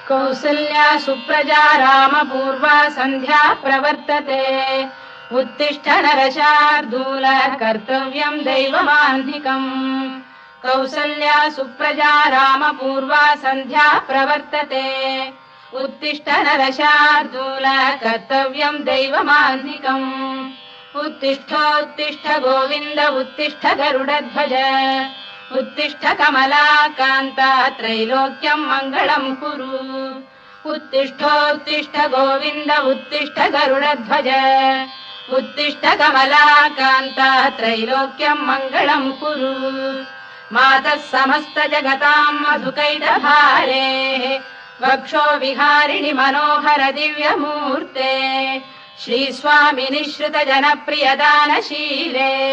कौसल्या सुप्रजा रामपूर्वा सन्ध्या प्रवर्तते उत्तिष्ठ नरशार्दूल कर्तव्यम् दैवमाह्निकम् कौसल्या सुप्रजा रामपूर्वा सन्ध्या प्रवर्तते उत्तिष्ठ नरशार्दूल कर्तव्यम् दैवमाह्निकम् उत्तिष्ठोत्तिष्ठ गोविन्द उत्तिष्ठ गरुडध्वज उत्तिष्ठ कमलाकान्ता त्रैलोक्यम् मङ्गलम् कुरु उत्तिष्ठोत्तिष्ठ गोविन्द उत्तिष्ठ गरुडध्वज उत्तिष्ठ कमलाकान्ता त्रैलोक्यम् मङ्गलम् कुरु मातः समस्त जगताम् मधुकैटभारेः वक्षो विहारिणि मनोहर दिव्यमूर्ते श्रीस्वामिनि श्रुत जनप्रिय दानशीले